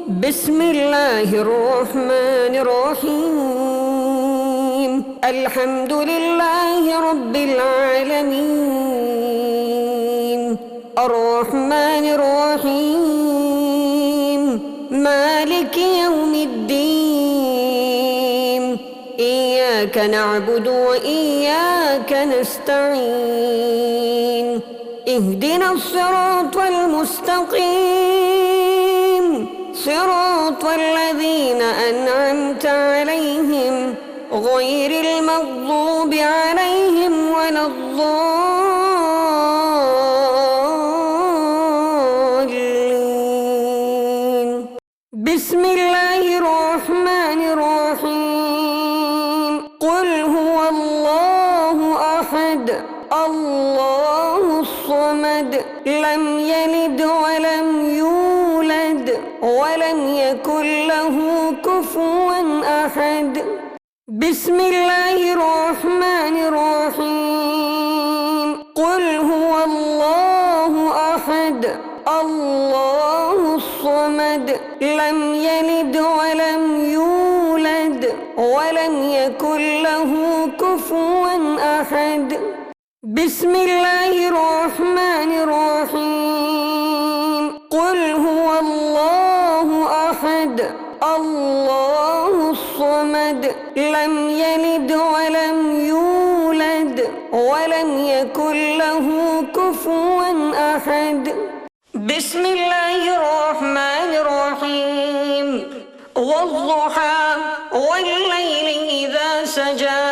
بسم الله الرحمن الرحيم. الحمد لله رب العالمين، الرحمن الرحيم، مالك يوم الدين. إياك نعبد وإياك نستعين. اهدنا الصراط المستقيم، صراط الذين أنعمت عليهم غير المغضوب عليهم ولا الضالين. بسم الله الرحمن الرحيم. قل هو الله أحد، الله الصمد، لم يلد ولم يولد ولم يكن له كفوا أحد. بسم الله الرحمن الرحيم. قل هو الله أحد، الله الصمد، لم يلد ولم يولد ولم يكن له كفوا أحد. بسم الله الرحمن الرحيم. قل هو الله أحد، الله الصمد، لم يلد ولم يولد ولم يكن له كفوا أحد. بسم الله الرحمن الرحيم. والضحى والليل إذا سجى،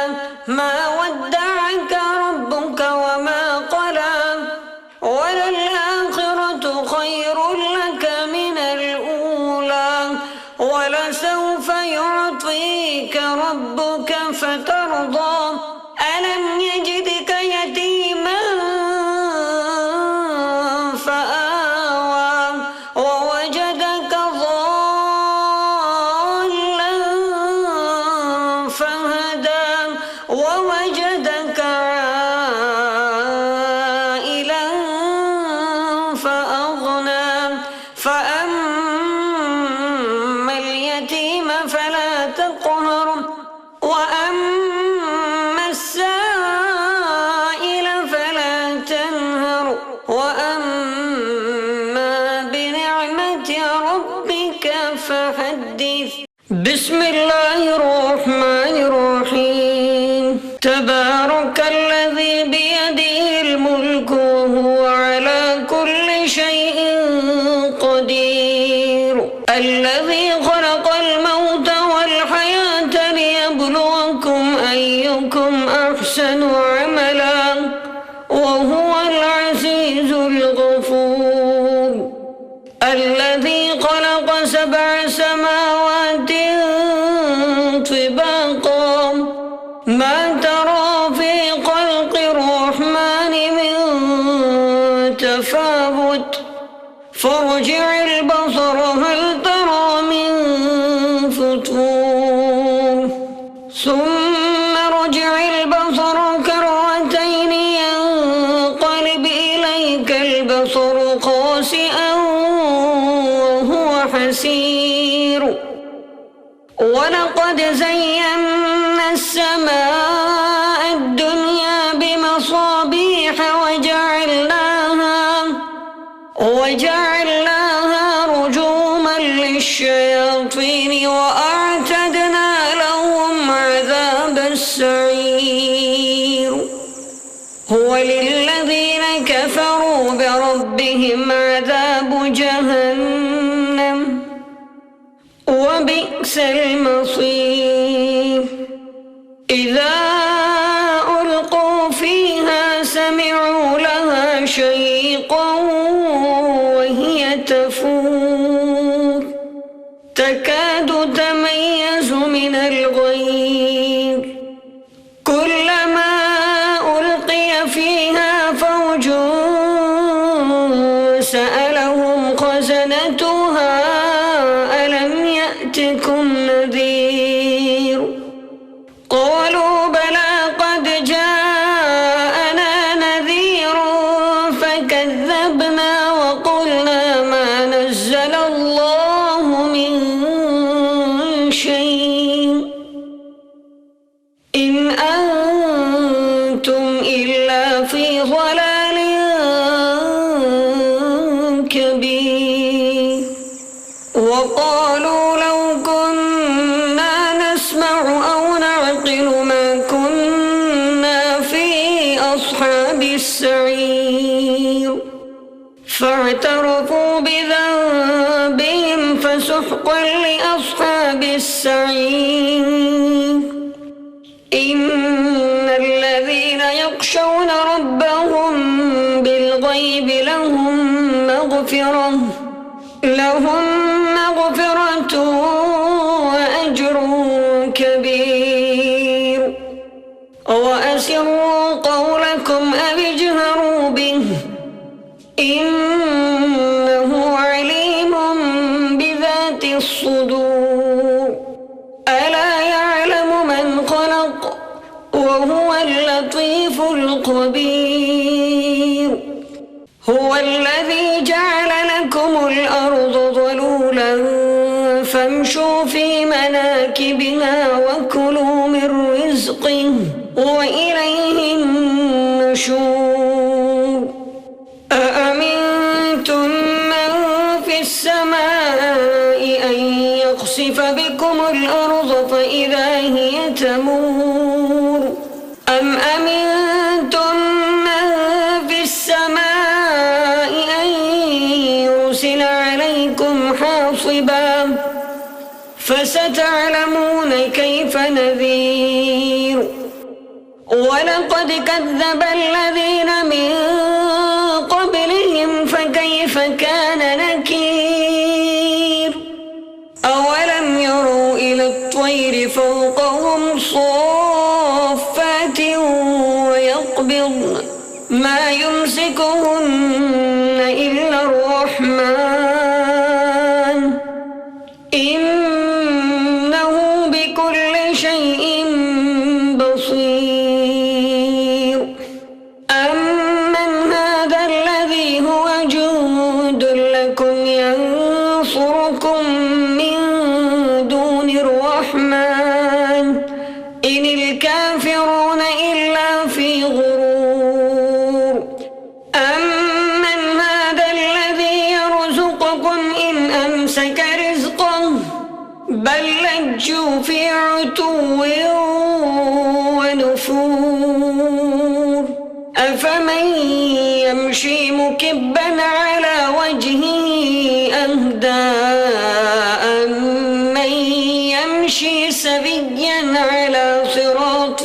ما ودعك ربك وما قلى، وللآخرة خير لك من الأولى، ولسوف يعطيك ربك فترضى. ألم يجدك يتيما فآوى، ووجدك ضالا فهدى، ووجدك عائلا فأغنى. فأما اليتيم فلا تقهر، وأما السائل فلا تنهر، وأما بنعمة ربك فحدث. بسم الله الرحمن الرحيم. تبارك الذي بيده الملك وهو على كل شيء قدير. الذي خلق الموت والحياة ليبلوكم أيكم أحسن عملا، وهو العزيز الغفور. الذي خلق 7 سماوات طباقا، ما ترى في خلق الرحمن من تفاوت، فارجع البصر هل ترى من فطور، ثم ارجع البصر كرتين ينقلب إليك البصر خاسئا وهو حسير. ولقد زينا السماء الدنيا بمصابيح وجعلناها رجوما للشياطين، وأعتدنا لهم عذاب السعير. هو للذين كفروا بربهم عذاب جهنم، وبئس المصير. إذا ألقوا فيها سمعوا لها شيقا وهي تفور، تكاد تميز من الغيظ. كلما ألقي فيها فوج سألهم خزنتها ألم يأتكم نذير؟ قالوا بلى قد جاءنا نذير فكذبنا وقلنا ما نزل الله من وقالوا لو كنا نسمع أو نعقل ما كنا في أصحاب السعير فاعترفوا بذنبهم فسحقا لأصحاب السعير إن الذين يخشون ربهم بالغيب لهم مغفرة وأجر كبير وأسروا قولكم أو اجهروا به إنه عليم بذات الصدور ألا يعلم من خلق وهو اللطيف الخبير هو الذي جعل لكم الأرض ذلولا فامشوا في مناكبها وكلوا من رزقه وإليه النشور أأمنتم من في السماء أن يخسف بكم الأرض فإذا هي تمور أم أمنتم من في السماء أن يرسل عليكم حاصبا فستعلمون كيف نذير ولقد كذب الذين من قبلهم فكيف كان نكير أولم يروا إلى الطير فوقهم صافات ويقبضن ما يمسكهن إلا الرحمن إنه بكل شيء بصير أمن هذا الذي هو جند لكم ينصركم من دون الرحمن إن الكافرون إلا في غرور أمن هذا الذي يرزقكم إن أمسك رزقه بل لجوا في عتو ونفور أفمن يمشي مكبا على وجهه أهدى أمن يمشي سويا على صراط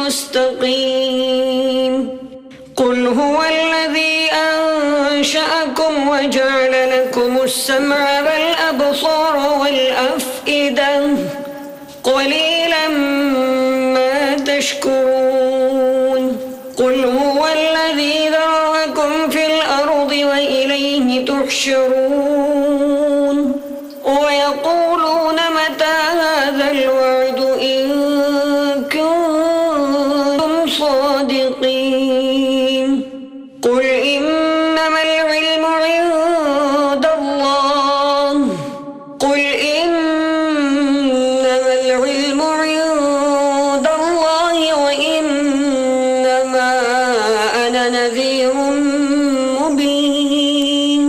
مستقيم قل هو الذي أنشأكم وجعل لكم السمع والأبصار والأفئدة قليلا ما تشكرون قل هو الذي ذرأكم في الأرض وإليه تحشرون ويقولون متى هذا الوعد إن كنتم صادقين قل إنما العلم عند الله قل إنما العلم عند الله وإنما أنا نذير مبين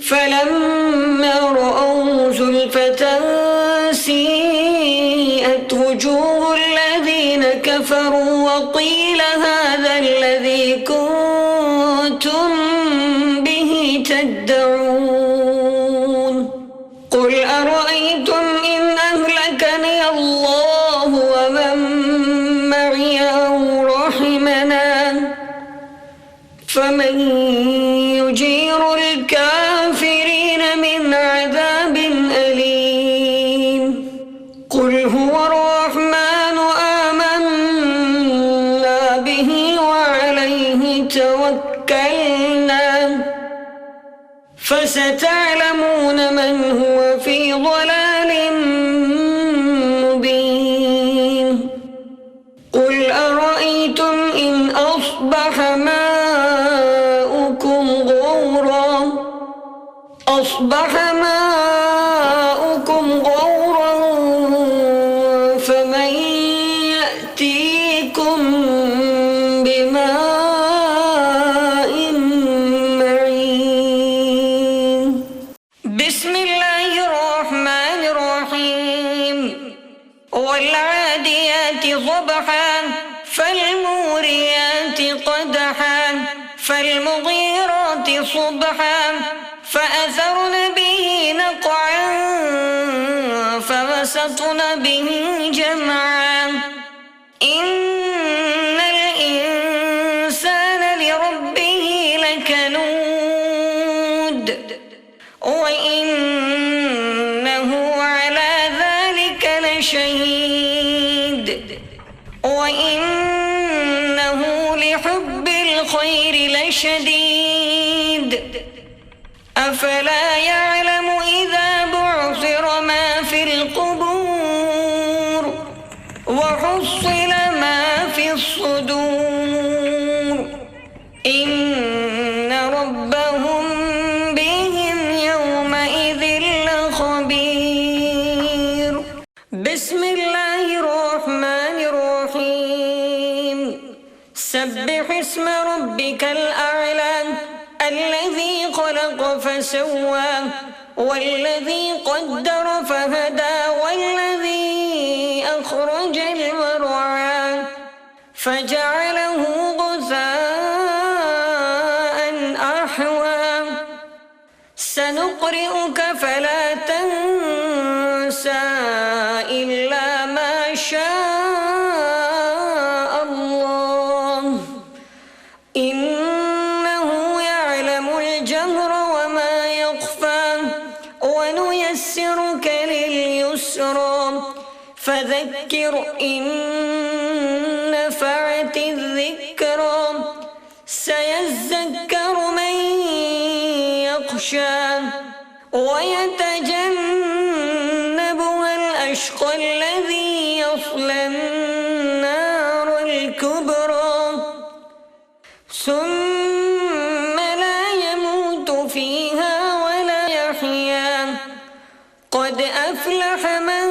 فلما رأوا زلفة سيئت وجوه الذين كفروا وقيل هذا الذي كنتم به تدعون قل أرأيتم إن أهلكني الله ومن معي أو رحمنا فمن يجير الكافرين من عذاب أليم قل هو الرحمن آمنا به وعليه توكلنا فستعلمون من هو في ضلال مبين قل أرأيتم إن أصبح ماؤكم غورا فمن يأتيكم بماء معين بسم الله والعاديات ضبحا فالموريات قدحا فالمغيرات صبحا فأثرن به نقعا فوسطن به جمعا إن الإنسان لربه لكنود وإنه على ذلك لشهيد وإنه لحب الخير لشديد أفلا يعلم إذا بعثر ما في القبور وحصل ما في الصدور إن ربهم بهم يومئذ لخبير. بسم الله الرحمن الرحيم. سبح اسم ربك الأعلى الذي خلق فسوى والذي قدر فهدى والذي أخرج المرعى فجعله غثاء أحوى سنقرئك فلا تنسى إلا ما شاء الله إنه يعلم الجهر وما يخفى ونيسرك لليسرى فذكر إن نفعت الذكرى سيذكر من يخشى ويتجنبها الأشقى الذي يصلى النار الكبرى ثم لا يموت فيها ولا يحيا قد أفلح من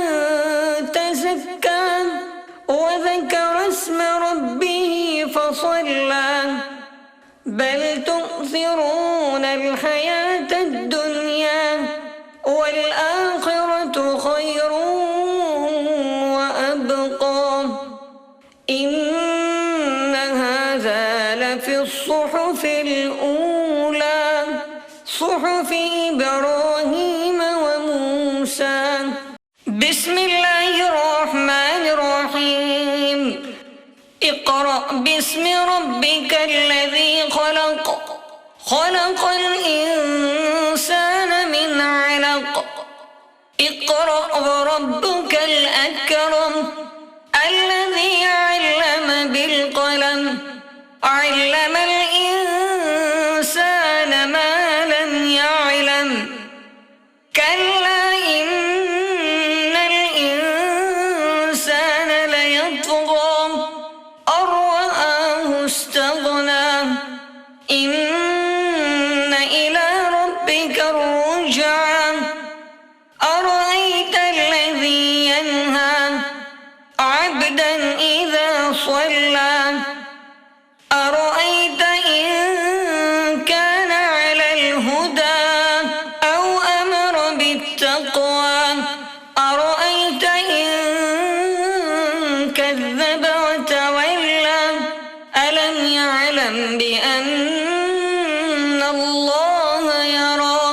تزكى وذكر اسم ربه فصلى بل تؤثرون الحياة الدنيا والآخرة خير وأبقى إن هذا لفي الصحف الأولى صحف إبراهيم وموسى. بسم الله الرحمن الرحيم. اقرأ باسم ربك الذي خلق خلق الإنسان من علق اقرأ وربك الأكرم الذي علم بالقلم علم الإنسان ما لم يعلم كلا إن الإنسان ليطغى أن رآه استغنى إن إلى ربك الرجعى أرأيت الذي ينهى عبدا إذا صلى أرأيت إن كان على الهدى أو أمر بالتقوى أرأيت إن كذب وتولى ألم يعلم بأن الله يرى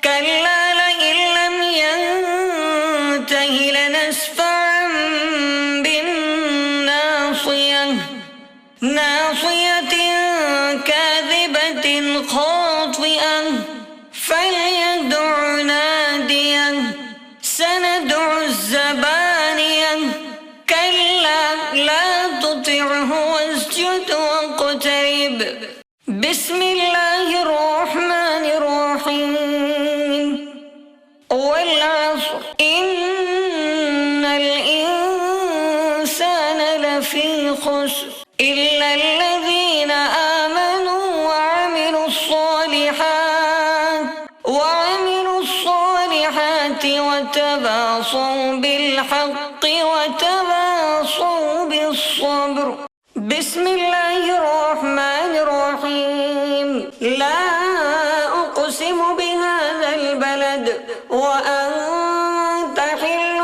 كلا لئن لم ينته لنسفعا بالناصية ناصية كاذبة خاطئة فليدع ناديا سندع الزبانية كلا لا تطعه واسجد واقترب. بسم الله الرحمن الرحيم. والعصر إن الإنسان لفي خسر إلا الذين آمنوا وعملوا الصالحات وتواصوا بالحق وتواصوا بالصبر. بسم الله الرحمن الرحيم. لا أقسم بهذا البلد وأنت حل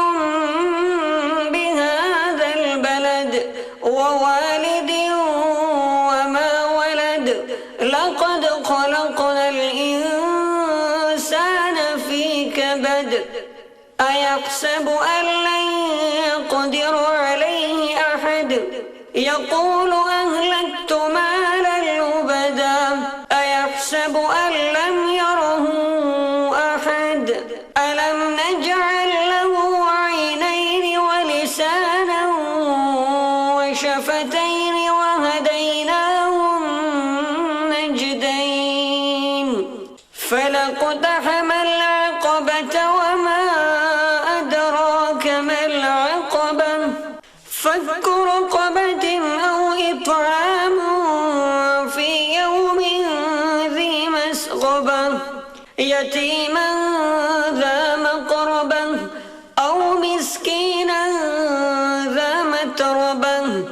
أحد أيحسب أن لن يقدر عليه أحد يقول أهلكت مالا لبدا أيحسب أن لم يره أحد ألم نجعل له عينين ولسانا وشفتين وهديناه النجدين فلاقتحم العقبة وما أدراك ما العقبة فك رقبة أو إطعام في يوم ذي مسغبة يتيما ذا مقربة أو مسكينا ذا متربة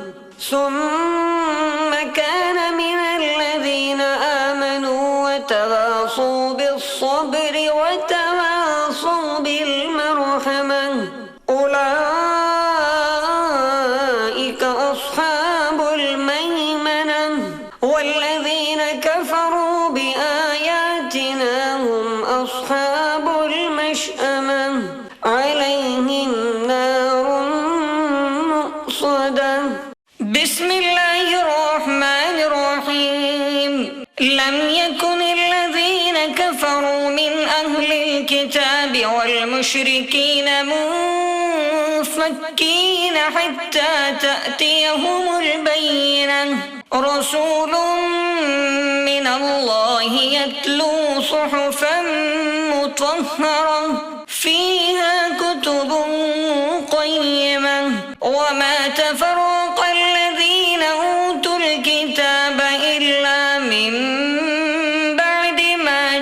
ثم كان من الذين آمنوا وتواصوا بالصبر وتواصوا بالمرحمة أولئك أصحاب الميمنة والذين كفروا بآياتنا هم أصحاب المشأمة عليهم نار مؤصدة بسم الله الرحمن الرحيم لم يكن الذين كفروا من أهل الكتاب والمشركين منفكين حتى تأتيهم البينة رسول من الله يتلو صحفا مطهرة فيها كتب قيمة وما تفرق الذين أوتوا الكتاب إلا من بعد ما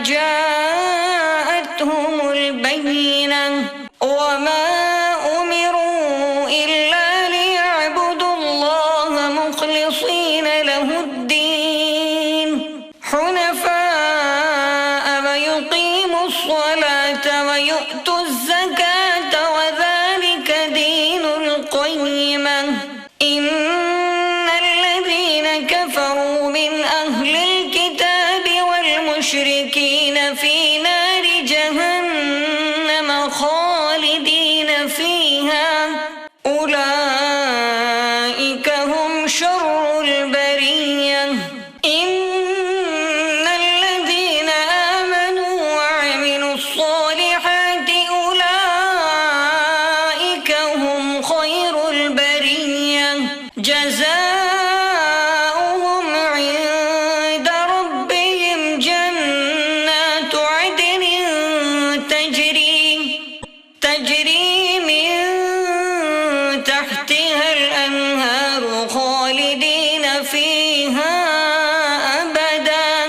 جاءتهم البينة وما أمروا إلا ليعبدوا الله مخلصين له الدين حنفاء ويقيموا الصلاة ويؤتوا الزكاة وذلك دين القيمة إن الذين كفروا من أهل الكتاب والمشركين في نار جهنم خالدين فيها أولئك هم شر البرية إن الذين آمنوا وعملوا الصالحات أولئك هم خير البرية جزاؤهم عند ربهم جنات عدن تجري من تحتها الأنهار خالدين فيها أبدا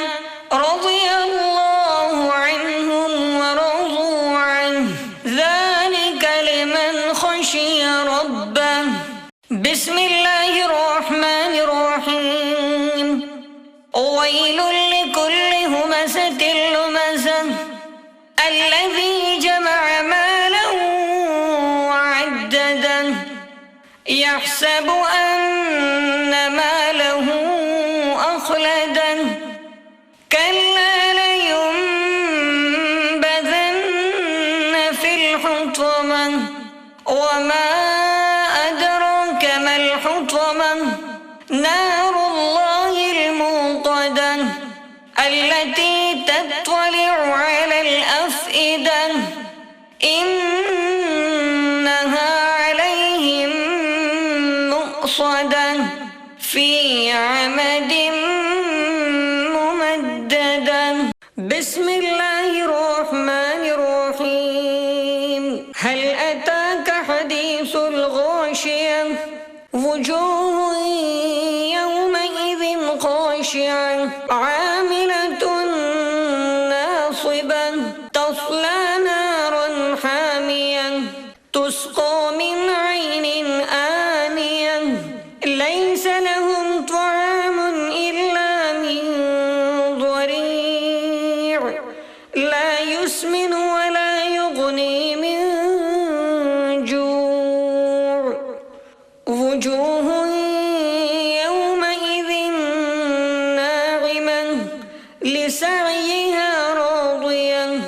رضي الله عنهم ورضوا عنه ذلك لمن خشي ربه بسم الله الرحمن الرحيم ويل لكل همزة لمزة الذي جمع مالا وعدده يحسب أن ماله أخلده كلا لينبذن في الحطمة وما أدراك ما الحطمة نار الله الموقدة التي تطلع على الأفئدة إنها عليهم مؤصدة في عمد ممددة بسم الله الرحمن الرحيم هل أتاك حديث الغاشية وجوه يومئذ خاشعة عاملة ناصبة تصلى نارا حامية تسقى من عين آنية ليس لهم طعام إلا من ضريع لا يسمن ولا يغني من جوع وجوه يومئذ ناعمة لسعيها راضية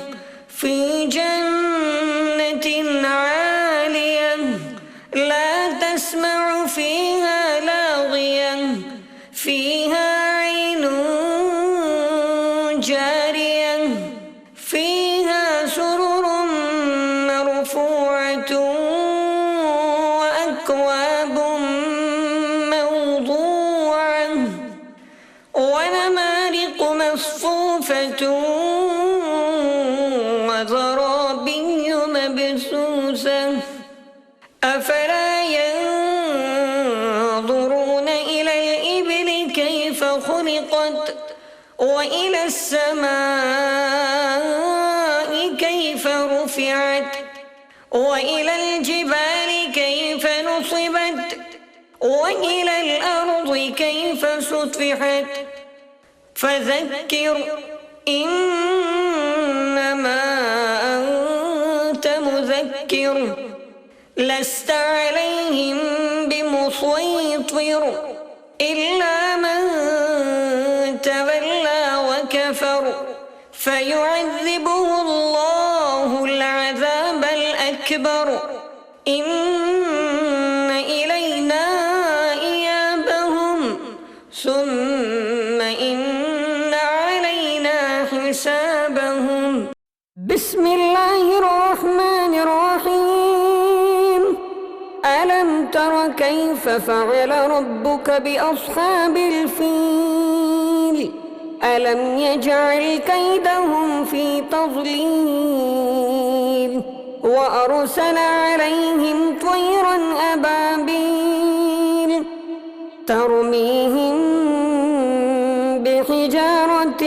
في جنة مرفوعة وأكواب موضوعة ونمارق مصفوفة وزرابي مبثوثة أفلا ينظرون إلى الإبل كيف خلقت وإلى السماء كيف رفعت وإلى الجبال كيف نصبت وإلى الأرض كيف سطحت فذكر إنما أنت مذكر لست عليهم بمسيطر إلا من تولى وكفر فيعذبه الله العذاب الأكبر إن إلينا إيابهم ثم إن علينا حسابهم. بسم الله الرحمن الرحيم. ألم تر كيف فعل ربك بأصحاب الفيل ألم يجعل كيدهم في تضليل وأرسل عليهم طيرا أبابيل ترميهم بحجارة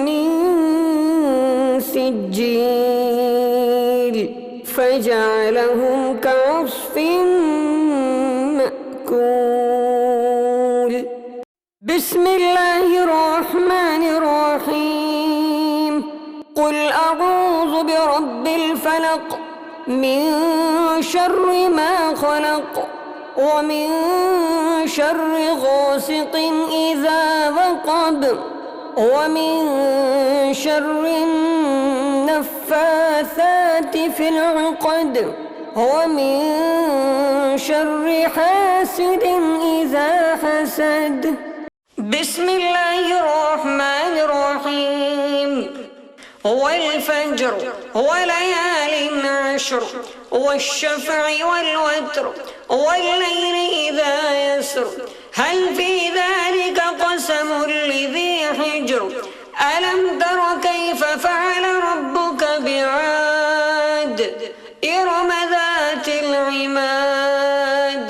من سجيل فجعلهم كعصف مأكول. بسم الله الرحمن الرحيم. قل أعوذ برب الفلق من شر ما خلق ومن شر غاسق إذا وقب ومن شر النفاثات في العقد ومن شر حاسد إذا حسد. بسم الله الرحمن الرحيم. والفجر وليال عشر والشفع والوتر والليل إذا يسر هل في ذلك قسم لذي حجر ألم تر كيف فعل ربك بعاد إرم ذات العماد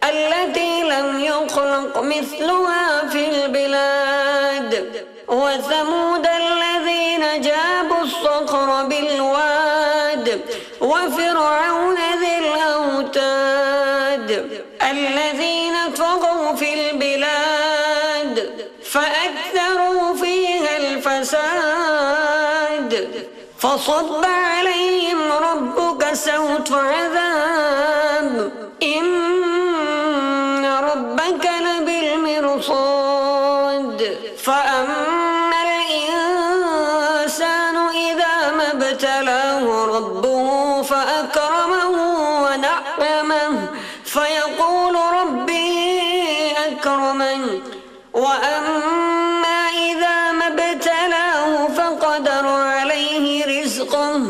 التي لم يخلق مثلها في البلاد وثمود الذين جابوا الصخر بالواد وفرعون ذي الأوتاد الذين طغوا في البلاد فأكثروا فيها الفساد فصب عليهم ربك سوط عذاب إن ربك لبالمرصاد فأما الإنسان إذا ما ابتلاه ربه فأكرمه ونعمه فيقول ربي أكرمن وأما إذا ما ابتلاه فقدر عليه رزقه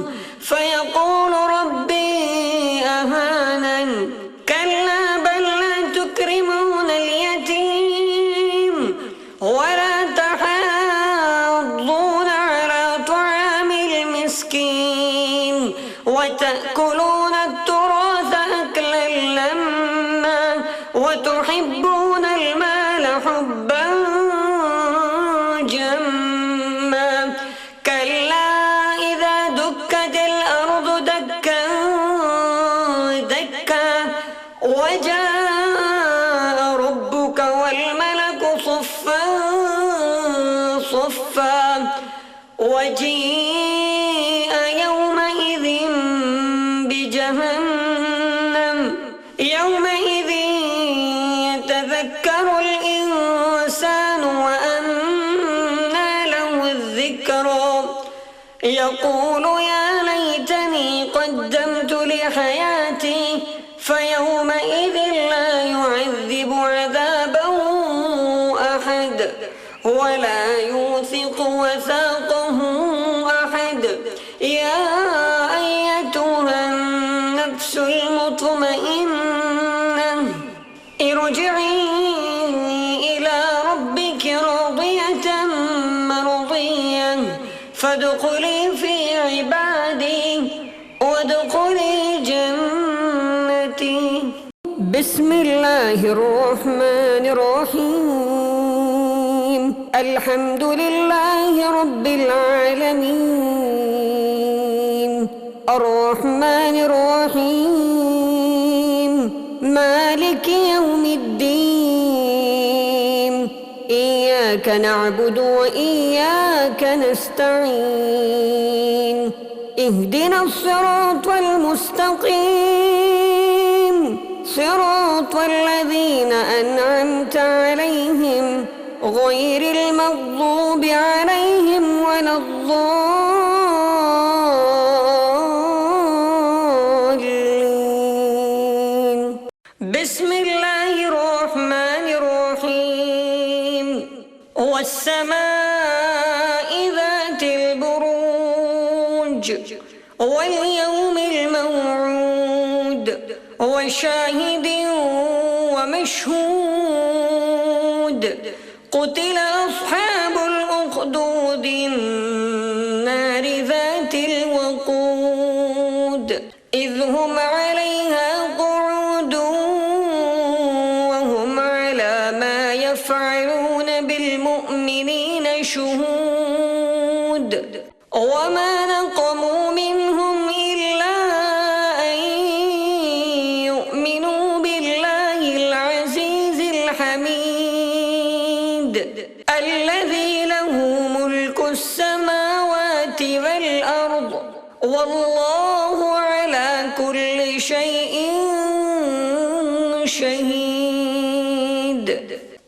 فيقول ربي أهانن كلا بل لا تكرمون اليتيم ولا تحاضون على طعام المسكين وتأكلون التراث أكلا لما وتحبون المال حبا جما كلا إذا دكت الأرض دكا دكا وجاء ربك والملك صفا صفا وجيء يومئذ بجهنم يومئذ يتذكر الإنسان وأنى له الذكرى يقول يا ليتني قدمت لحياتي فيومئذ لا يعذب عذابه أحد ولا يوثق وثاقه أحد يا النفس المطمئنة ارجعي إلى ربك راضية مرضية فادخلي في عبادي وادخلي جنتي. بسم الله الرحمن الرحيم. الحمد لله رب العالمين الرحمن الرحيم مالك يوم الدين إياك نعبد وإياك نستعين اهدنا الصراط المستقيم صراط الذين أنعمت عليهم غير المغضوب عليهم ولا الضالين. بسم الله الرحمن الرحيم. والسماء ذات البروج واليوم الموعود وشاهد ومشهود قتل أصحاب الأخدود النار ذات الوقود إذ هم عليها قعود وهم على ما يفعلون بالمؤمنين شهود وما نقموا منهم إلا أن يؤمنوا بالله العزيز الحميد الذي له ملك السماوات والأرض والله على كل شيء شهيد.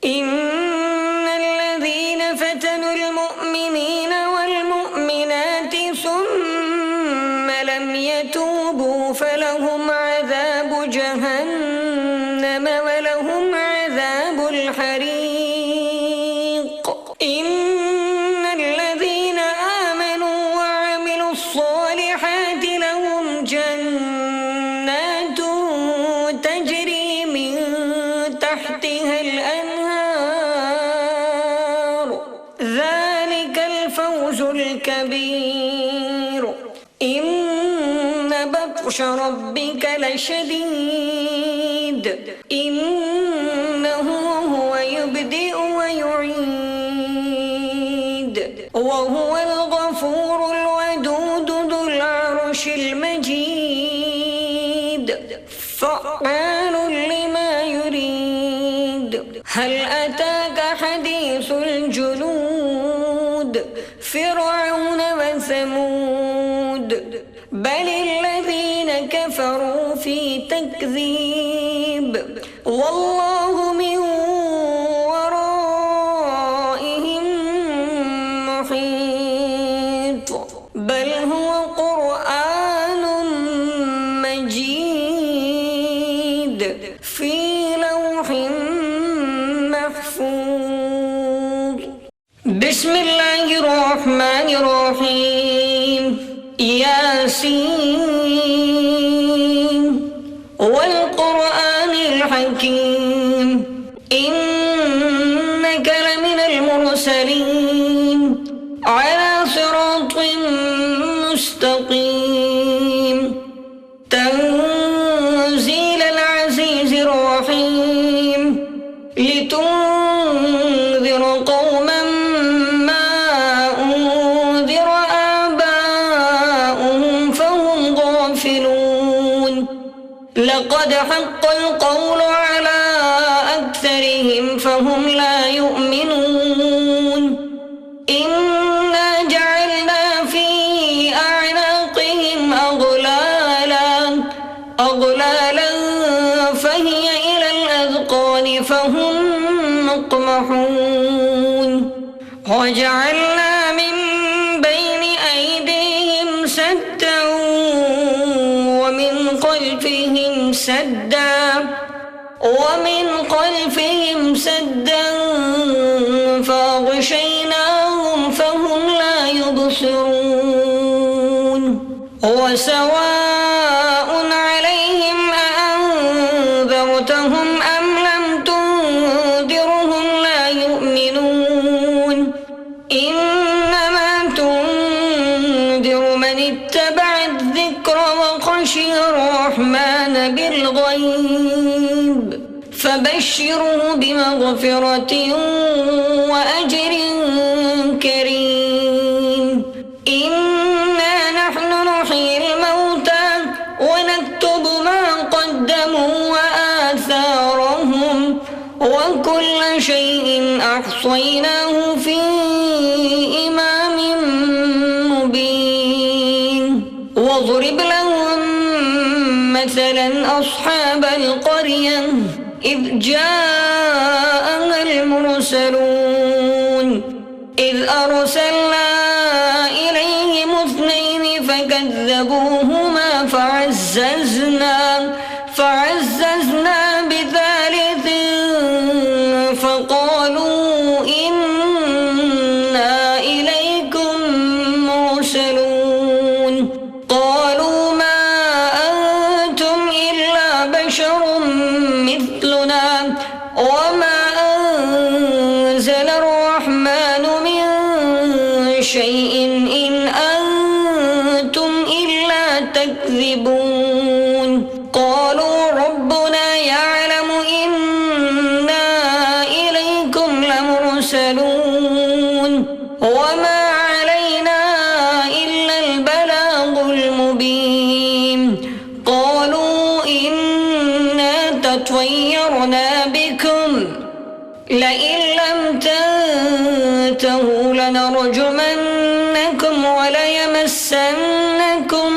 إن الذين فتنوا المؤمنين والمؤمنات ثم لم يتوبوا فلهم عذاب جهنم ولهم عذاب الحريق. إن الذين آمنوا وعملوا الصالحات لهم جنات تجري من تحتها الأنهار ذلك الفوز الكبير. إن بطش ربك لشديد إنه هو يبدئ ويعيد وهو الغفور الودود ذو العرش المجيد فعال لما يريد. هل أتاك حديث الجنود فرعون وثمود بل الذين كفروا في تكذيب والله من ورائهم محيط بل هو قرآن مجيد في لوح محفوظ. بسم الله الرحمن الرحيم. ياسين والقرآن الحكيم إنك لمن المرسلين على صراط مستقيم تنزيل العزيز الرحيم لتنذر قوما ما أنذر آباؤهم فهم غافلون. لقد حق القول على أكثرهم فهم لا يؤمنون. إنا جعلنا في أعناقهم أغلالا فهي إلى الأذقان فهم مقمحون. وجعلنا من بين أيديهم سدا ومن خلفهم سدا فأغشيناهم فهم لا يبصرون. وسواء عليهم الرحمن بالغيب فبشره بمغفرة وأجر كريم. إنا نحن نحيي الموتى ونكتب ما قدموا وآثارهم وكل شيء أحصيناه في إمام مبين. واضرب لهم مثلا أصحاب القرية إذ جاءها المرسلون إذ أرسلنا إليهم 2 فكذبوهما فعززنا بثالث فقالوا إنا إليكم مرسلون. قالوا ما أنتم إلا بشر مثلنا وما أنزل الرحمن من شيء إن أنتم إلا تكذبون. قالوا ربنا يعلم إنا إليكم لمرسلون وما علينا إلا البلاغ المبين. قالوا إنا تطيرنا بكم لئن لم تنتهوا لنرجمنكم وليمسنكم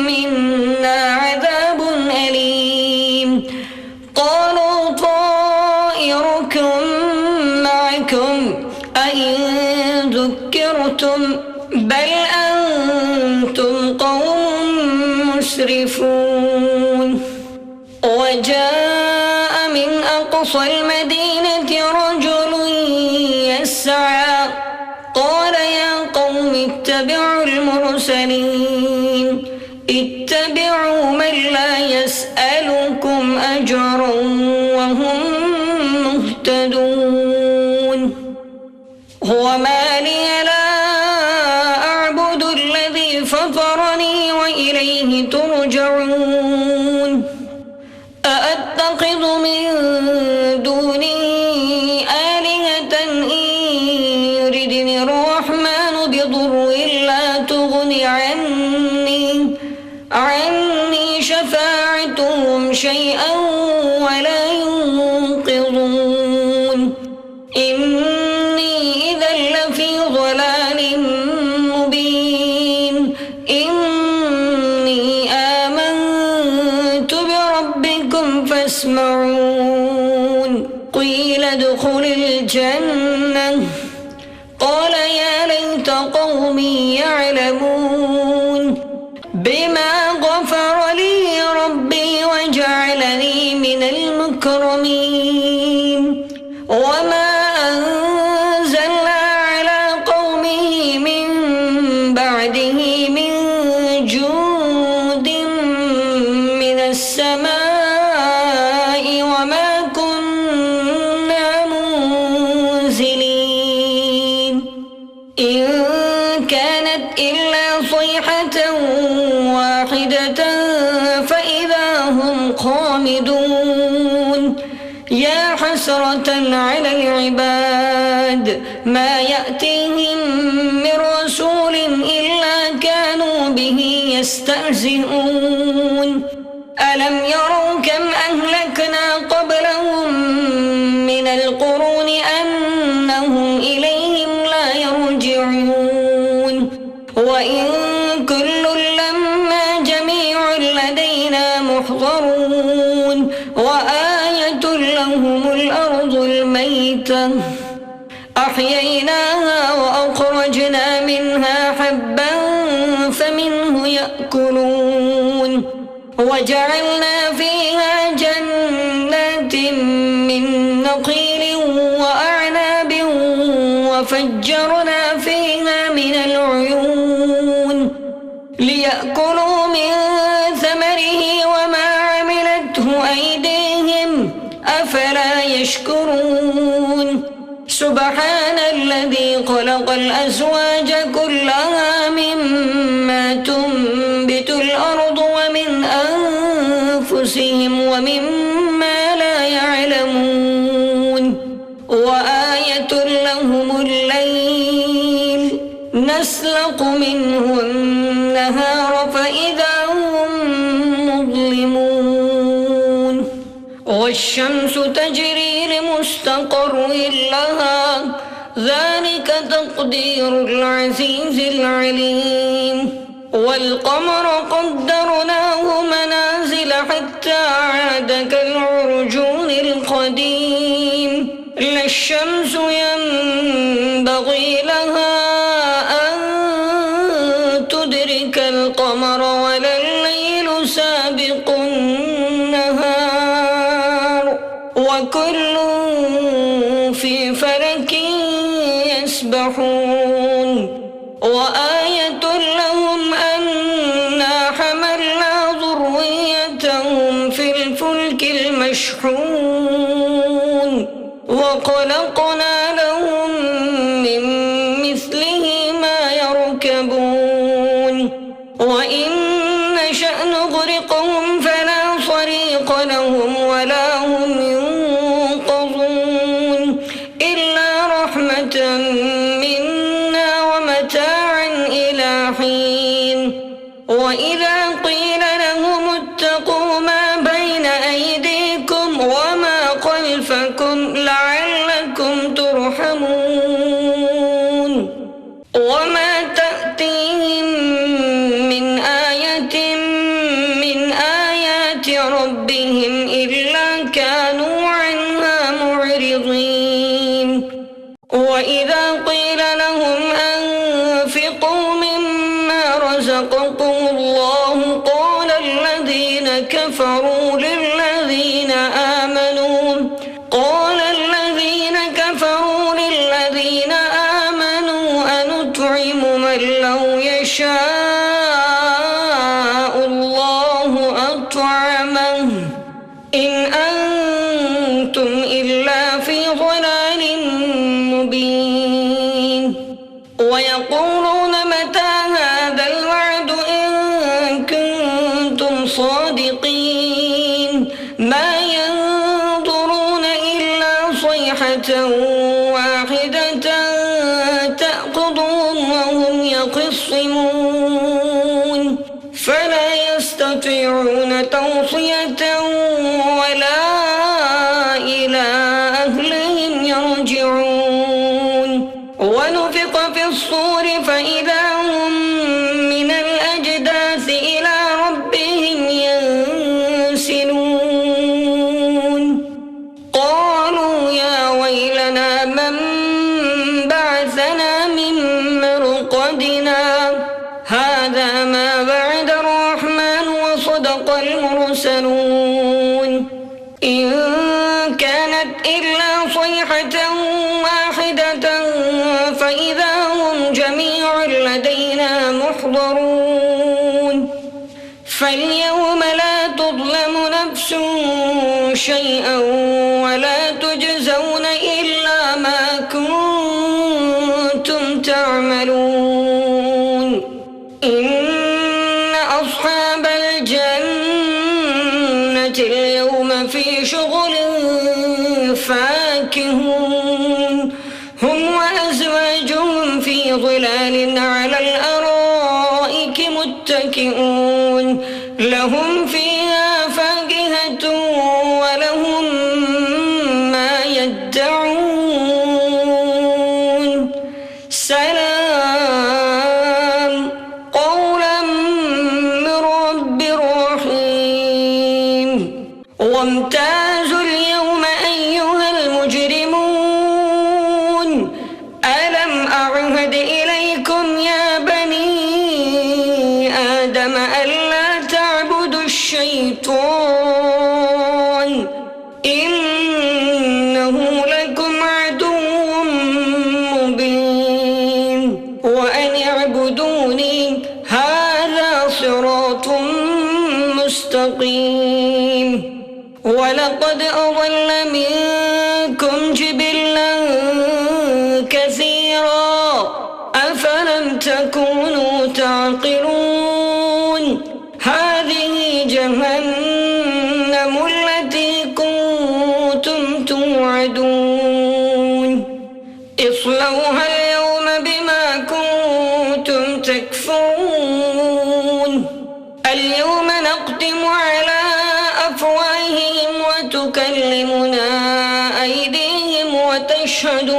منا عذاب أليم. قالوا طائركم معكم أئن ذكرتم بل أنتم قوم مسرفون. وجاء من أقصى المدينة رجل يسعى قال يا قوم اتبعوا المرسلين اتبعوا من لا يسألكم أجرا وهم مهتدون. وما لي لا أعبد الذي فطرني وإليه ترجعون. أأتخذ من دونه آلهة إن يردني الرحمن بضر لا تغن عني شفاعتهم شيئا ولا ينقذون. إني إذا لفي ضلال مبين. إني آمنت بربكم فاسمعون. قيل ادخل الجنة قال يا ليت قومي يعلمون بما غفر لي ربي وجعلني من المكرمين. وما أنزلنا على قومه من بعده من جند من السماء وما كنا منزلين. إن كانت إلا صيحة واحدة فإذا هم خامدون. يا حسرة على العباد ما يأتيهم من رسول إلا كانوا به يستهزئون. ألم يروا كم أهلكنا قبلهم من القرون أنهم إليهم لا يرجعون. وإن كل لما جميع لدينا محضرون. وآية لهم الأرض الميتة أحييناها وأخرجنا منها حبا فمنه يأكلون. وجعلنا فيها جنات من نخيل وأعناب وفجرنا فيها من العيون ليأكلوا من ثمره وما عملته أيديهم أفلا يشكرون. سبحان الذي خلق الأزواج كلها مما تنبت الأرض ومن أنفسهم ومما لا يعلمون وآية لهم الليل نسلق منه النهار فإذا هم مظلمون والشمس تجري لمستقر لها ذلك تقدير العزيز العليم والقمر قدرناه منازل حتى عاد كالعرجون القديم لا الشمس ينبغي لها أن تدرك القمر ولا الليل سابق النهار وكل في فلك يسبحون وآية لهم أنا حملنا ذريتهم في الفلك المشحون وخلقنا لهم من مثله ما يركبون وإن نشأ نغرقهم فلا صريخ لهم ولا هم ينقذون إلا رحمة منا ومتاعا إلى حين وإذا قيل لهم اتقوا ما بين أيديكم وما خلفكم لعلكم ترحمون وما تأتيهم من آية من آيات ربهم إلا كانوا عنها معرضين وإذا قيل لهم أنفقوا مما رزقكم الله قال الذين كفروا للذين آمنوا أنطعم من لو يشاء الله أطعمه إن أنتم إلا في ضلال مبين ويقولون متى هذا الوعد إن كنتم صادقين ما ينظرون إلا صيحة واحدة تأخذهم وهم يخصمون فلا يستطيعون توصية ولا إلى أهلهم يرجعون ونفخ في الصور فإذا هم من الأجداث إلى ربهم ينسلون قالوا يا ويلنا من بعثنا من مرقدنا هذا ما بعد الرحمن وصدق المرسلون إن كانت إلا صيحة واحدة فإذا هم جميع لدينا محضرون فاليوم لا تظلم نفس شيئا ولا تجزون إلا ما كنتم تعملون إن أصحاب الجنة اليوم في شغل فاكهون هم وأزواجهم في ظلال على الأرائك متكئون لهم فيها فاكهة ولهم ما يدعون سلام قولا من رب رحيم وامتازوا اليوم أيها المجرمون ألم أعهد إليكم يا بني آدم ألا تعبدوا الشيطان إنه لكم عدو مبين وأن اعبدوني هذا صراط مستقيم ولقد أضل منكم جبلا كثيرا أفلم تكونوا تعقلون هذه جهنم اليوم نختم على أفواههم وتكلمنا أيديهم وتشهد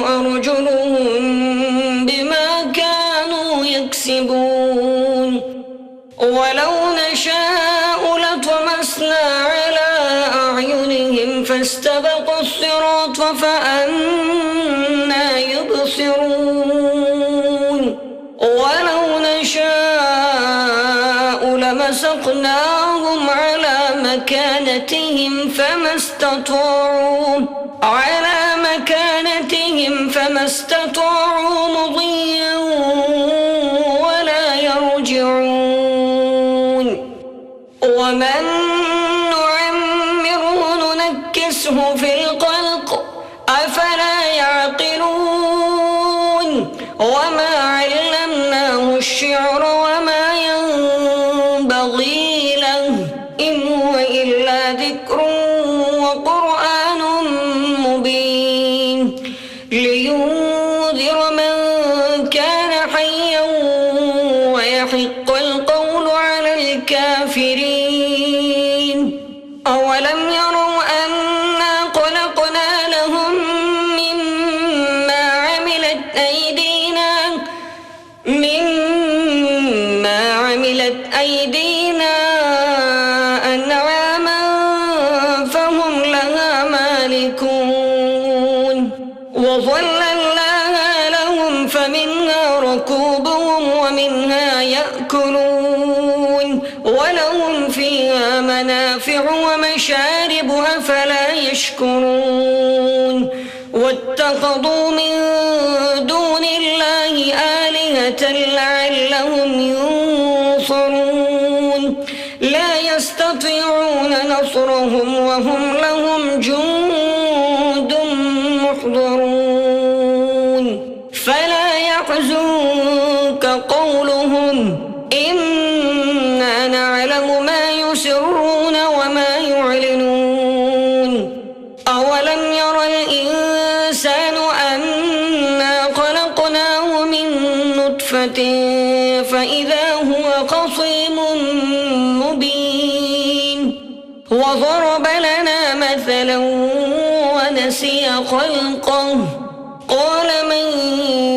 أرجلهم بما كانوا يكسبون ولو نشاء لطمسنا على أعينهم فاستبقوا الصراط فأنى يبصرون ولو نشاء لمسخناهم على مكانتهم فما استطاعوا مضيا ولا يرجعون ومن نعمره ننكسه في الخلق أفلا يعقلون وما علمناه الشعر وما ينبغي له إن هو إلا ذكر وقرآن مبين لينذر من كان حيا ويحق القول على الكافرين أولم يروا أنا خلقنا لهم مما عملت أيدينا أنعاما فهم لها مالكون وظللناها لهم فمنها ركوبهم ومنها يأكلون ولهم فيها منافع ومشارب أفلا يشكرون واتخذوا من دون الله آلهة لعلهم ينصرون لا يستطيعون نصرهم وهم لهم جند محضرون فلا يحزنك قولهم إنا نعلم ما يسرون وما يعلنون أولم ير الإنسان أنا خلقناه من نطفة فإذا هو خصيم مبين وضرب لنا مثلا ونسي خلقه قال من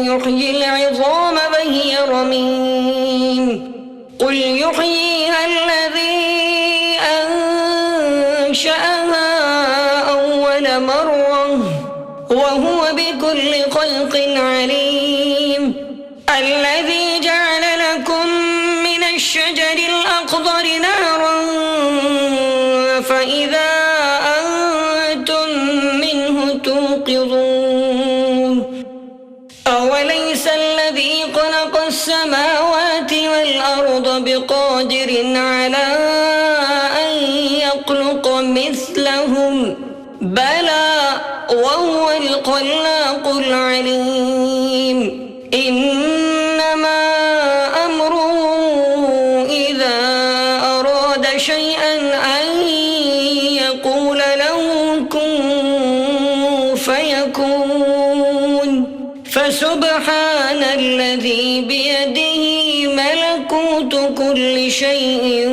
يحيي العظام وهي رميم قل يحييها الذي أنشأها أول مرة وهو بكل خلق عليم الذي جعل لكم من الشجر الأخضر نارا فإذا أنتم منه توقظون أوليس الذي خلق السماوات والأرض بقادر على أن يخلق مثلهم بلى وهو الخلاق العليم إنما أمره إذا أراد شيئا أن يقول له كن فيكون فسبحان الذي بيده ملكوت كل شيء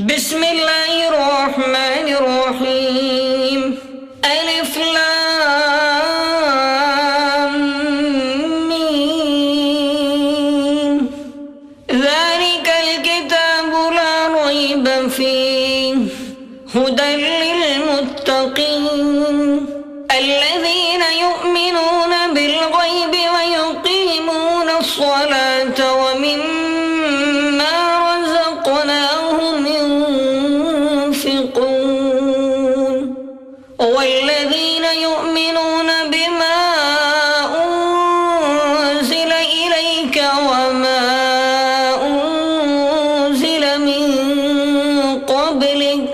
بسم الله الرحمن الرحيم ألف لام ميم ذلك الكتاب لا ريب فيه هدى للمتقين الذين يؤمنون بالغيب ويقيمون الصلاة ومما رزقناهم ينفقون والذين يؤمنون بما أنزل إليك وما أنزل من قبلك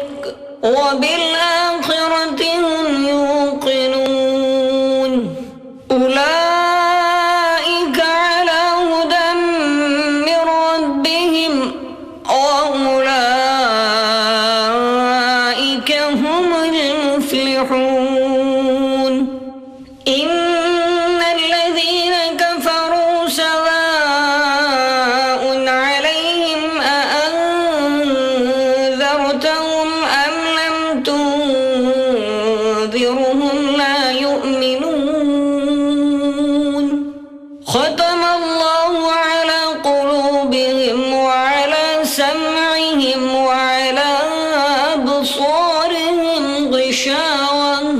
وبالآخرة هم يوقنون أولئك على هدى من ربهم وأولئك هم المفلحون إن الذين كفروا سواء عليهم أأنذرتهم أم لم تنذرهم لا يؤمنون ختم الله على قلوبهم وعلى سمعهم وعلى أبصارهم غشاوة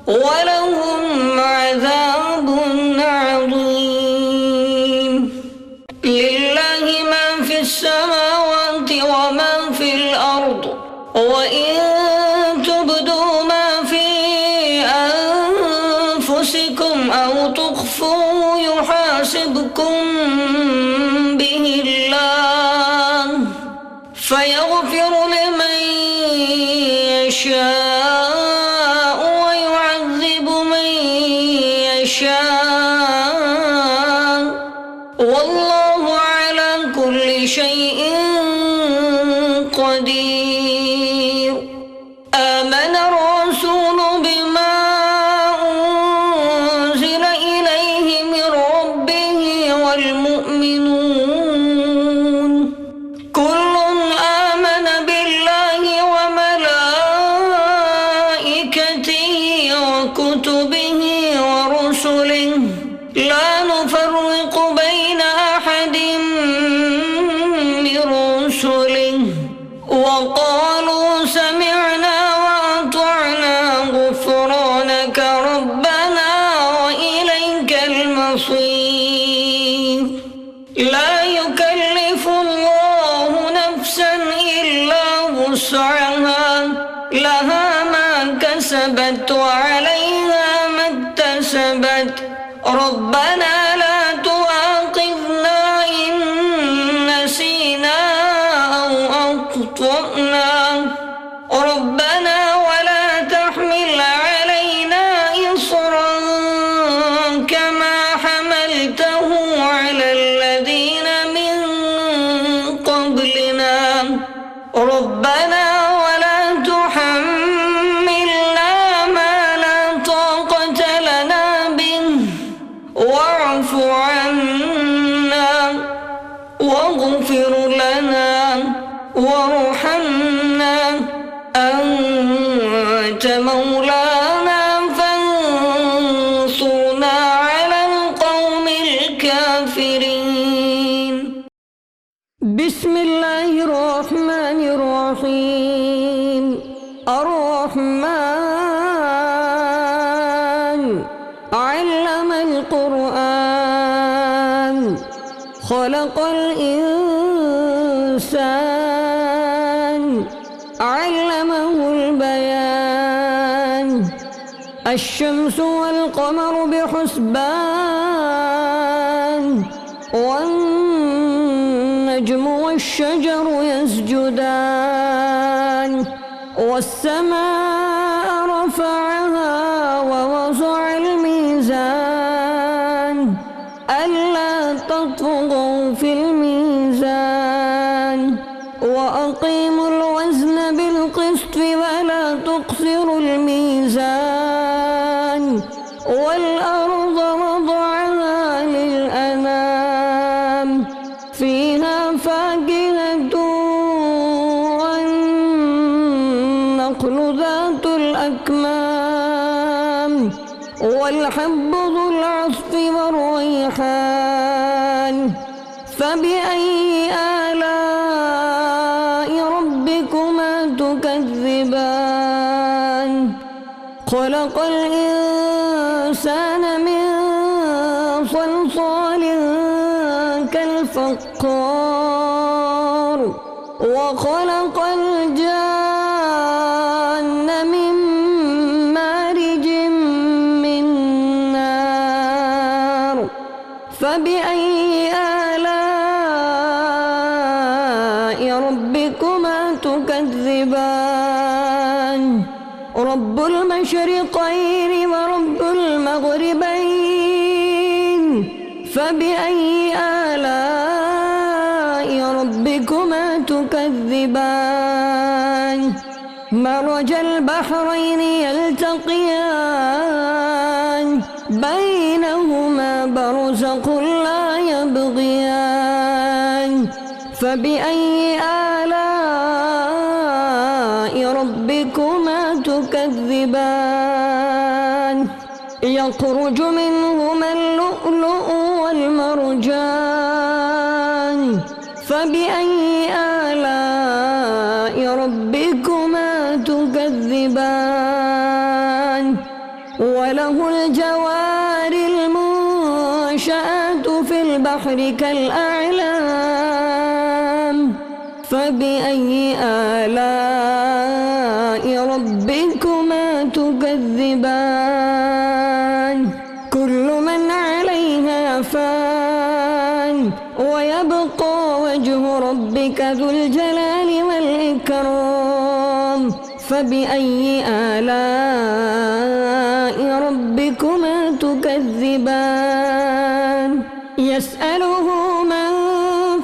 ولهم عذاب عظيم لله ما في السماوات وما في الأرض وإن تبدوا ما في أنفسكم أو تخفوه يحاسبكم به الله فيغفر لمن يشاء ويعذب من يشاء والله على كل شيء قدير آمن الرسول بما أنزل إليه من ربه والمؤمنون كل آمن بالله وملائكته وكتبه ورسله لا نفرق بين أحد من رسله وقالوا سمعنا وأطعنا غفرانك ربنا وإليك المصير لا يكلف الله نفسا إلا وسعها لها ما كسبت وعليها ما اكتسبت ربنا لا تؤاخذنا إن نسينا أو أخطأنا ربنا ولا تحمل علينا إصرا كما حملته على الذين من قبلنا ربنا ولا تحملنا ما لا طاقة لنا به واعف عنا واغفر لنا وارحمنا أنت مولانا فانصرنا على القوم الكافرين بسم الله الرحمن الرحيم الرحمن علم القرآن خلق الإنسان علمه البيان الشمس والقمر بحسبان والنجم والشجر يسجدان والسماء رفعها ووضع الميزان ألا تطغوا في الميزان وأقيموا الوزن بالقسط ولا تقصروا الميزان والأرض وضعها للأنام فيها فاكهة والأكمام والحب ذو العصف والريحان فبأي آلاء ربكما تكذبان خلق الإنسان من صلصال كالفخار وخلق الجان من مارج من نار فبأي آلاء ربكما تكذبان رب المشرقين ورب المغربين فبأي آلاء ربكما تكذبان مرج البحرين يلتقيان بينهما برزخ لا يبغيان فبأي آلاء ربكما تكذبان يخرج منهما اللؤلؤ والمرجان فبأي آلاء ربكما تكذبان وله الجوار المنشآت في البحر كالأعلام فبأي آلاء ربكما تكذبان كل من عليها فان ويبقى وجه ربك ذو الجلال والإكرام فبأي آلاء ربكما تكذبان يسأله من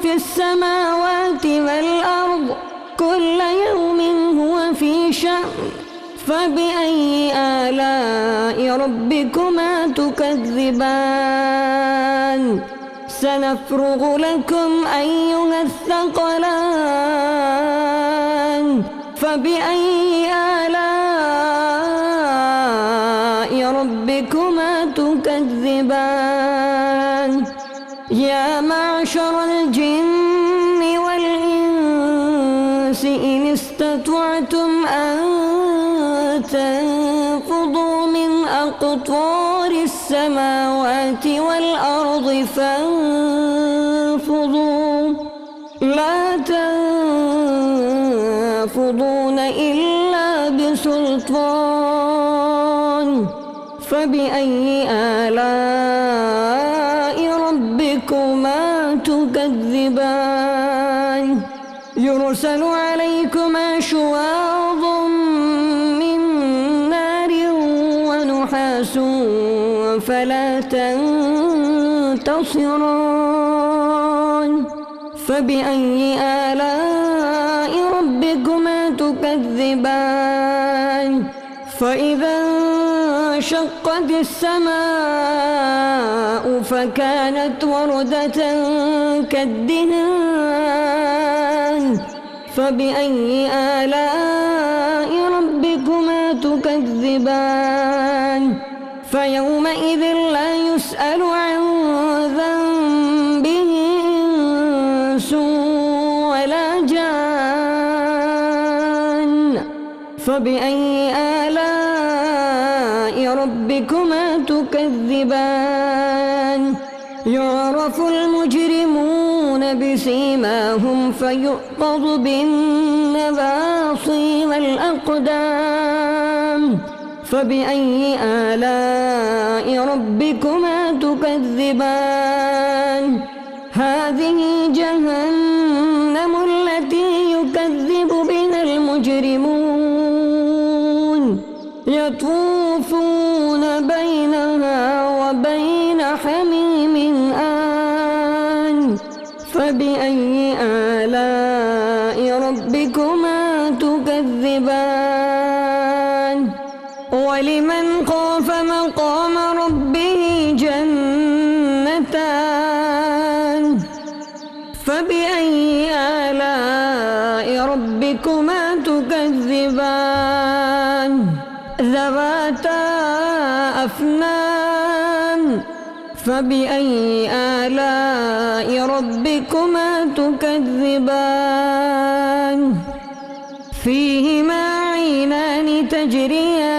في السماوات والأرض كل يوم هو في شأن فبأي آلاء ربكما تكذبان سنفرغ لكم أيها الثقلان فبأي آلاء ربكما تكذبان يا معشر الجن والإنس إن استطعتم أن تنفضوا من أقطار السماوات والأرض فانفضوا لا تنفضون إلا بسلطان فبأي آلاء ربكما تكذبان يرسل عليكما شواظ من نار ونحاس فلا تنتصران فبأي آلاء ربكما تكذبان فإذا انشقت السماء فكانت وردة كالدهان فبأي آلاء ربكما تكذبان فيومئذ لا يسأل عن ذنبه إنس ولا جان فبأي آلاء ربكما تكذبان يعرف المجرمون بسيماهم فيؤخذ بالنواصي والأقدام فبأي آلاء ربكما تكذبان هذه جهنم التي يكذب بها المجرمون يطوفون بينها وبين حميم آن فبأي آلاء ربكما تكذبان ولمن خاف مقام ربه جنتان فبأي آلاء ربكما تكذبان ذواتا أفنان فبأي آلاء ربكما تكذبان فيهما عينان تجريان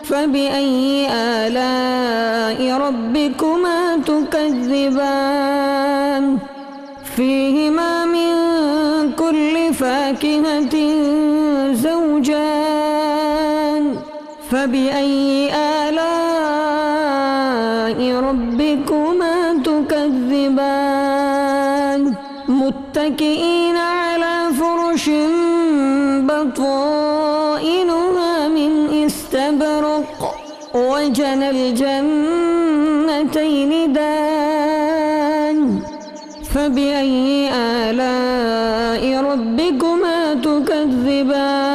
فبأي آلاء ربكما تكذبان فيهما من كل فاكهة زوجان فبأي آلاء ربكما تكذبان متكئين على فرش بطائنها من استبرق وجنى الجنتين دان فبأي آلاء ربكما تكذبان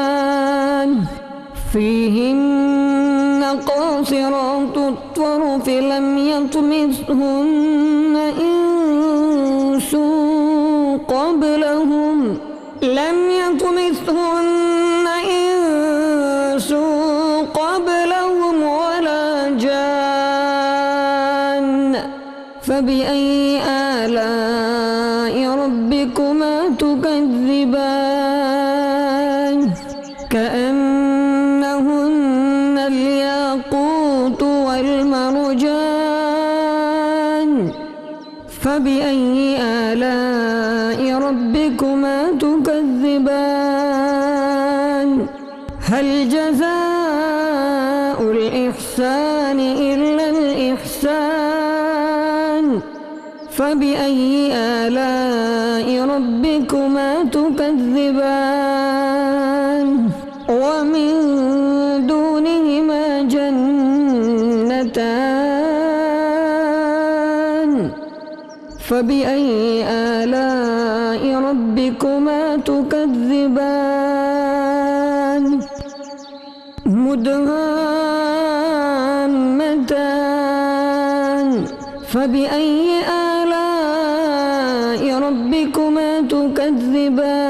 فيهن قاصرات الطرف لم يطمثهن إنس قبلهم ولا جان فبأي آلاء ربكما تكذبان كأنهن الياقوت والمرجان فبأي آلاء ربكما تكذبان هل جزاء الإحسان إلا الإحسان فبأي آلاء ربكما تكذبان ومن دونهما جنتان فبأي آلاء ربكما تكذبان مدهامتان فبأي آلاء ربكما تكذبان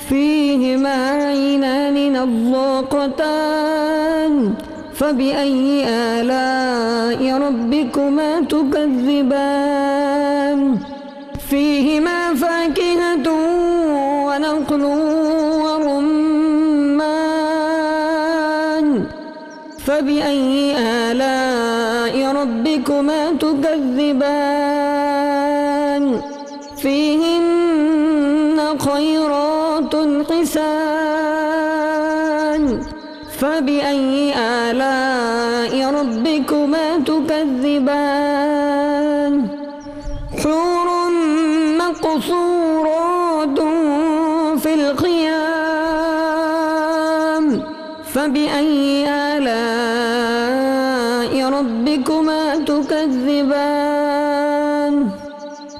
فيهما عينان نضاقتان فبأي آلاء ربكما تكذبان فيهما فاكهة ونخل ورمان فبأي آلاء ربكما تكذبان فيهن خيرات حسان فبأي آلاء ربكما تكذبان حور مقصورات في الخيام فبأي آلاء ربكما تكذبان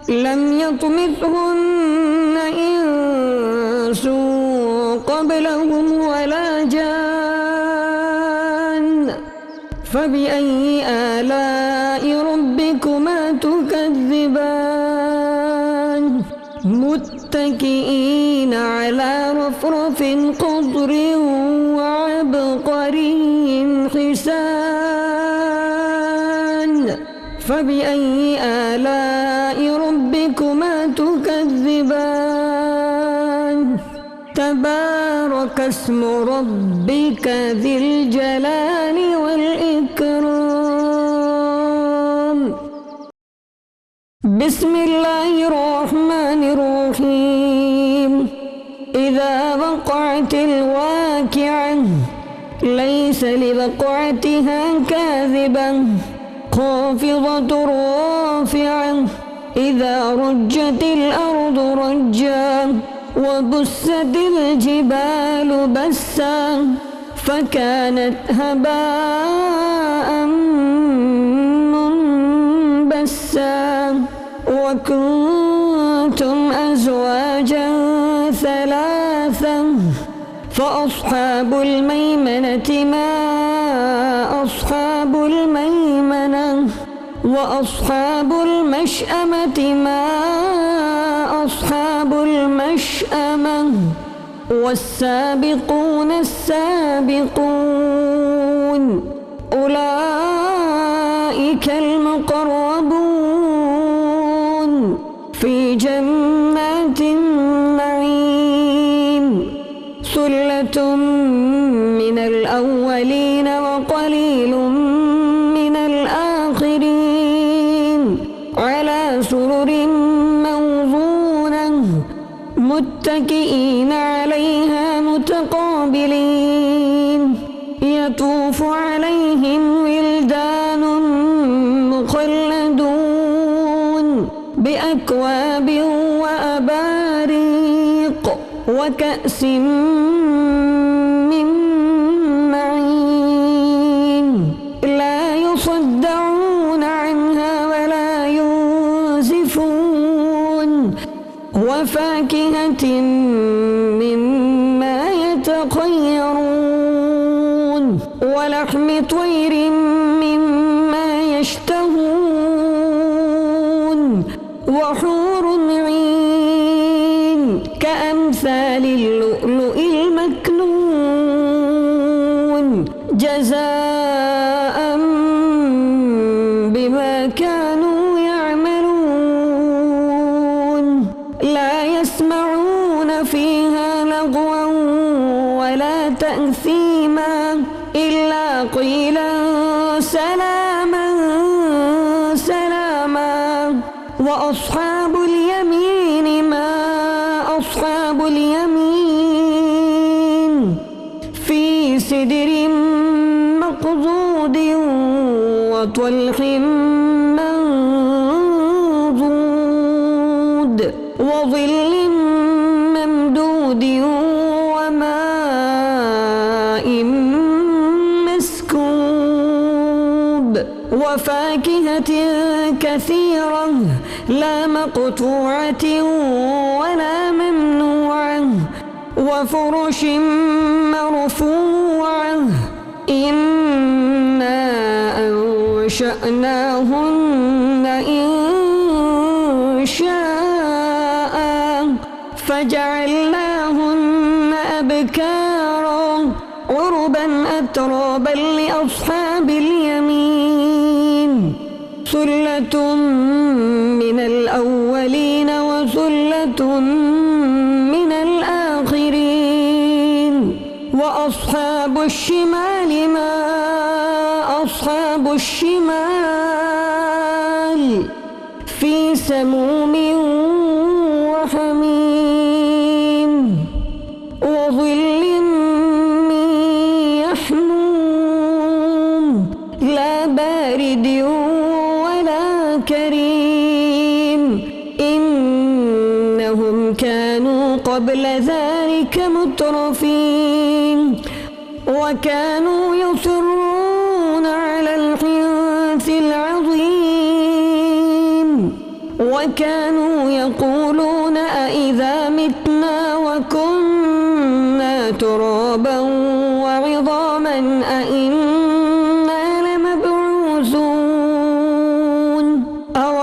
لم يطمثهن إنس قبلهم ولا جان فبأي آلاء ربكما تكذبان متكئين على رفرف خضر وعبقري حسان فبأي آلاء ربكما تكذبان تبارك اسم ربك ذي الجلال والإكرام بسم الله الرحمن الرحيم إذا وقعت الواقعة ليس لوقعتها كاذبة خافضة رافعة إذا رجت الأرض رجا وبست الجبال بسا فكانت هباء منبسا وكنتم أزواجا ثلاثا فأصحاب الميمنة ما أصحاب الميمنة وأصحاب المشأمة ما أصحاب المشأمة والسابقون السابقون أولئك المقربون في جنات النعيم ثلة من الأولين وقليل من الآخرين على سرر موضونة متكئين عليها متقابلين يطوف عليهم ولدان مخلدون بأكواب وأباريق وكأس من معين لا يصدعون عنها ولا ينزفون وفاكهة مما يتخيرون ولحم طير مما يشتهون وحور عين كأمثال اللؤلؤ المكنون جزاء بما كانوا يعملون لا يسمعون فيها لغوا ولا تأثيما إلا قيلا سلاما سلاما وأصحاب اليمين ما أصحاب اليمين في سدر مقضود وطلح منضود وظل ممدود وماء مسكوب وفاكهة كثيرة لا مقطوعة ولا ممنوعة وفرش مرفوعة إنا أنشأناهن إن شاء فجعلناهن أبكارا عربا أترابا لأصحاب اليمين ثلة من الأولين وثلة من الآخرين وأصحاب الشمال ما أصحاب الشمال في سموم وحميم وظل من يحموم لا بارد ولا كريم إنهم كانوا قبل ذلك مترفين وكانوا يصرون على الحنث العظيم وكانوا يقولون أإذا متنا وكنا ترابا وعظاما أإنا لمبعوثون أو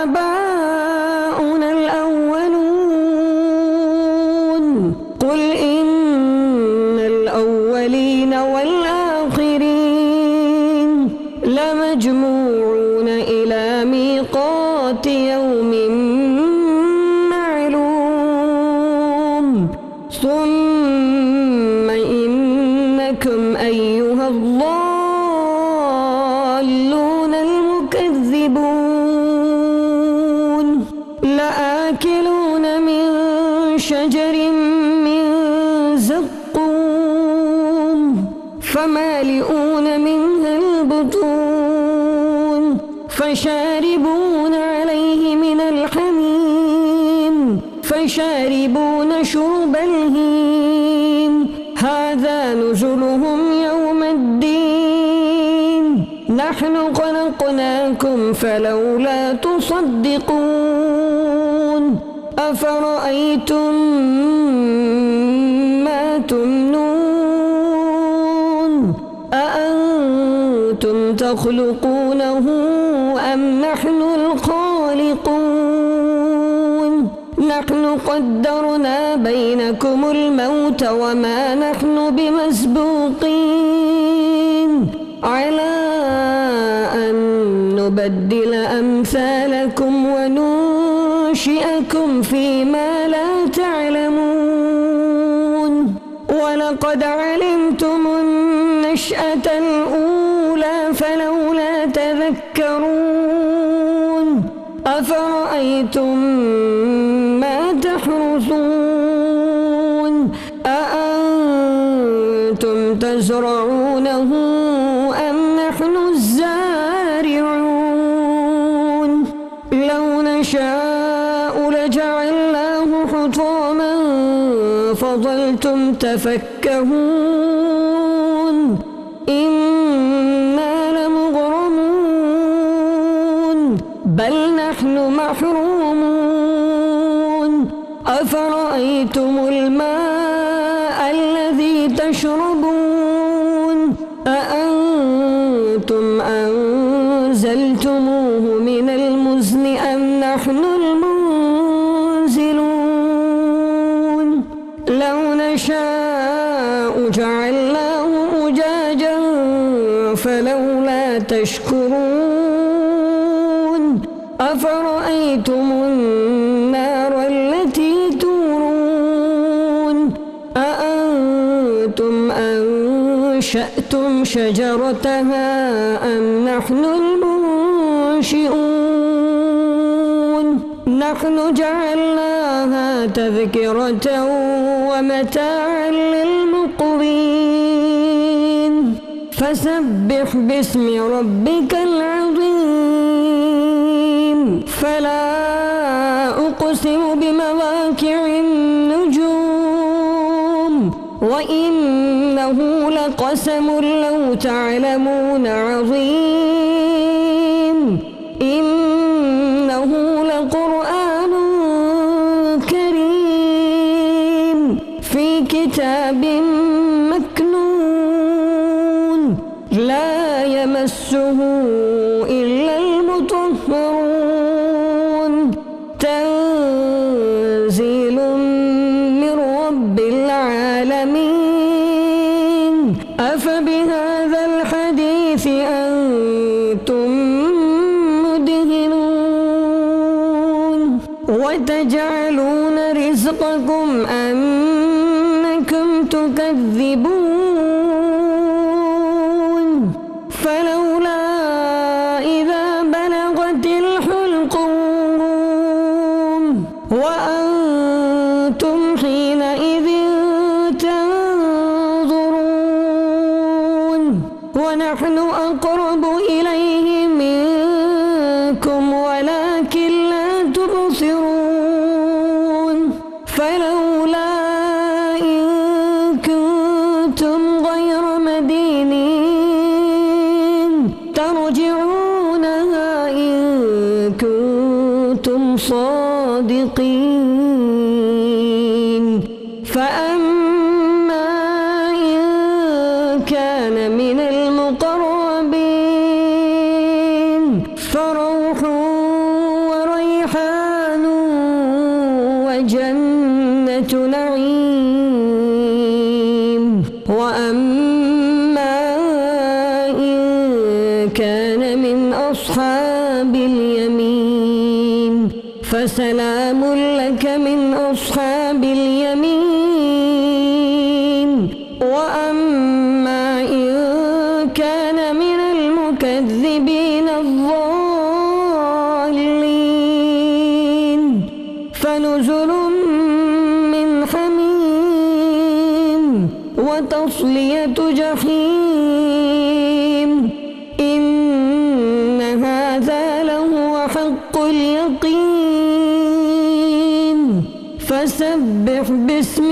آباؤنا الأولون قل إن الأولين والآخرين لمجموعون إلى ميقات يوم معلوم ثم إنكم أيها الضالون المكذبون لآكلون من شجر من زقوم فمالئون منها البطون فشاربون عليه من الحميم فشاربون شرب الهيم هذا نزلهم يوم الدين نحن خلقناكم فلولا تصدقون أفرأيتم ما تمنون أأنتم تخلقونه أم نحن الخالقون نحن نحن قدرنا بينكم الموت وما نحن بمسبوقين على أن نبدل أمثالكم وننشئكم فيما لا تعلمون ولقد علمتم النشأة الأولى فلولا تذكرون أفرأيتم ما تحرثون أأنتم تزرعونه أم نحن الزارعون لو نشاء لجعلناه حطاما فظلتم تفكهون إنا لمغرمون بل نحن محرومون أفرأيتم الماء الذي تشربون أأنتم أنزلتموه من المزن أم نحن المنزلون لو نشاء جعلناه أجاجا فلولا تشكرون أفرأيتم النار التي تورون أأنتم أنشأتم شجرتها أم نحن المنشئون نحن جعلناها تذكرة ومتاعا للمقوين فسبح باسم ربك العظيم فلا أقسم بمواقع النجوم وإنه لقسم لو تعلمون عظيم إنه لقرآن كريم في كتاب مكنون لا يمسه إلا المطهرون تنزيل من رب العالمين أفبهذا الحديث أنتم مدهنون وتجعلون رزقكم أنكم تكذبون فلولا إذا بلغت الحلقوم وأنتم حينئذ تنظرون ونحن أقرب إليه منكم ولكن لا تبصرون فلولا إن كنتم غير مدينين ترجعونها إن كنتم صادقين فأما إن كان من المقربين فروح وريحان وجنة نعيم وأما إن كان من أصحاب اليمين فسلام لك من أصحاب اليمين وأما إن كان من المكذبين الضالين فنزل من حميم وتصلية جحيم إن هذا لهو حق اليقين فسبح باسم